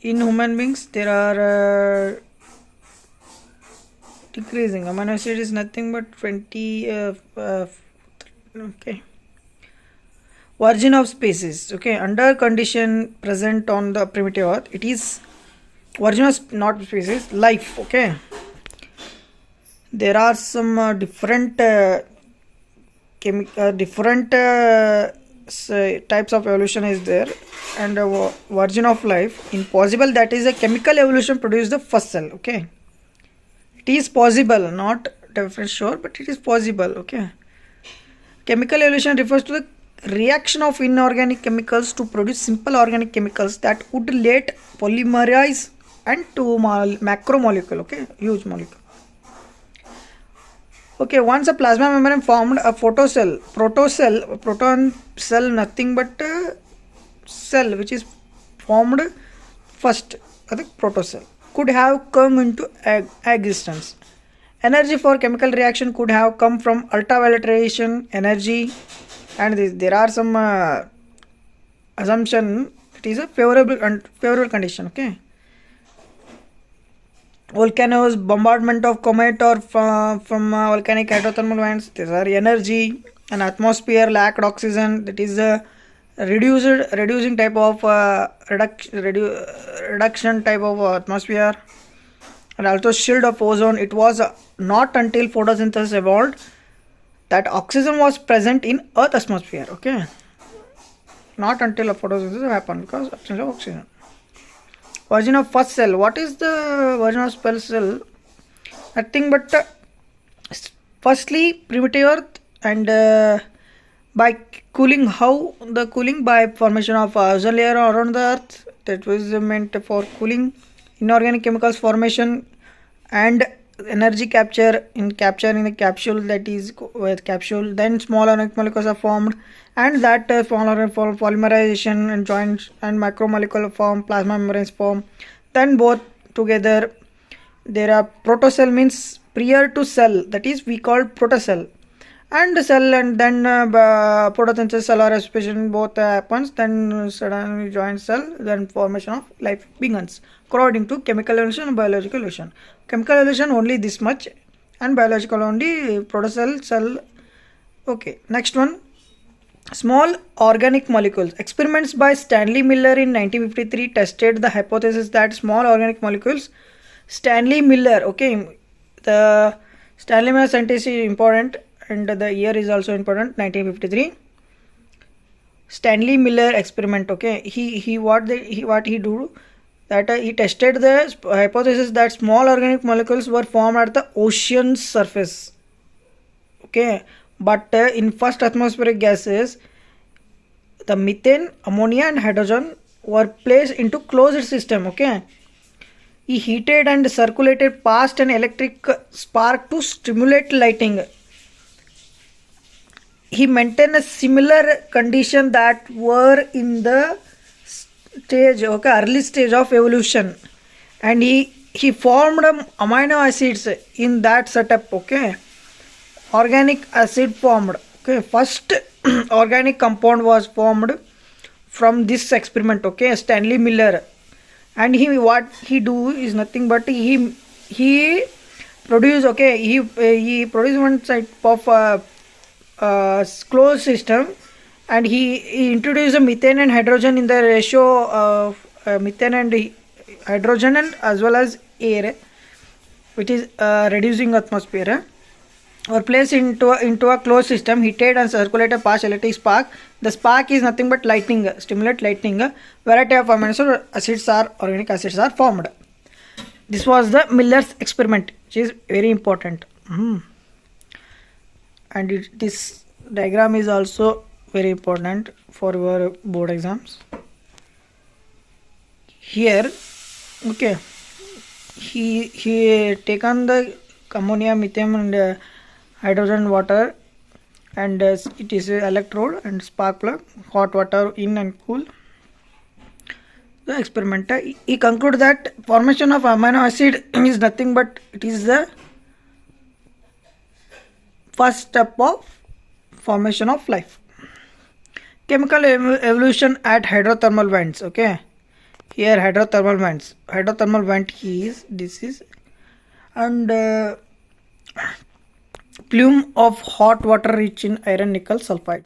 in human beings there are decreasing. Amino acid is nothing but 20 okay, origin of species. Okay, under condition present on the primitive earth, it is origin of not species, life. Okay, there are some different different types of evolution is there, and origin of life impossible, that is a chemical evolution produced the first cell. Okay, it is possible, not definitely sure, but it is possible. Okay, chemical evolution refers to the reaction of inorganic chemicals to produce simple organic chemicals that would later polymerize and to macromolecule. Okay, huge molecule. Okay, once a plasma membrane formed, a proton cell, nothing but cell which is formed first, I think protocell, could have come into existence. Energy for chemical reaction could have come from ultraviolet radiation energy, and there are some assumption it is a favorable condition. Okay, volcanoes, bombardment of comet or from volcanic hydrothermal vents, these are energy. And atmosphere lacked oxygen, that is a reducing type of reduction type of atmosphere. And also shield of ozone, it was not until photosynthesis evolved that oxygen was present in earth atmosphere. Okay, not until a photosynthesis happened, because absence of oxygen. Origin of first cell, what is the origin of first cell? Nothing but firstly primitive earth, and by cooling, how the cooling by formation of ozone layer around the earth, that was meant for cooling. Inorganic chemicals formation and energy capture in the capsule, that is with capsule. Then small organic molecules are formed, and that small organic polymerization and joints and macromolecule form, plasma membranes form. Then both together there are protocell, means prior to cell, that is we call protocell, and cell, and then photosynthesis, cellular respiration, both happens, then suddenly joint cell, then formation of life begins according to chemical evolution and biological evolution. Chemical evolution only this much, and biological only protocell, cell. Okay, next one, small organic molecules. Experiments by Stanley Miller in 1953 tested the hypothesis that small organic molecules. Stanley Miller, okay, the Stanley Miller scientist is important, and the year is also important, 1953. Stanley Miller experiment. Okay, he what he do, that he tested the hypothesis that small organic molecules were formed at the ocean's surface. Okay, but in first atmospheric gases, the methane, ammonia and hydrogen were placed into closed system. Okay, he heated and circulated past an electric spark to stimulate lighting. He maintained a similar condition that were in the stage, okay, early stage of evolution, and he formed amino acids in that setup. Okay, organic acid formed. Okay, first organic compound was formed from this experiment. Okay, Stanley Miller, and what he do is nothing but he produce. Okay, he produced one type of closed system, and he introduced a methane and hydrogen in the ratio of methane and hydrogen, and as well as air, which is reducing atmosphere, or placed into a closed system, heated and circulated past electric spark. The spark is nothing but lightning, stimulate lightning. Variety of amino acids or organic acids are formed. This was the Miller's experiment, which is very important. And this diagram is also very important for your board exams. Here, okay, he taken the ammonia, methane and hydrogen, water, and it is a electrode and spark plug, hot water in and cool. The experimenter, he concluded that formation of amino acid is nothing but it is the first step of formation of life. Chemical evolution at hydrothermal vents. Okay, Here hydrothermal vent is this is, and plume of hot water rich in iron nickel sulfide.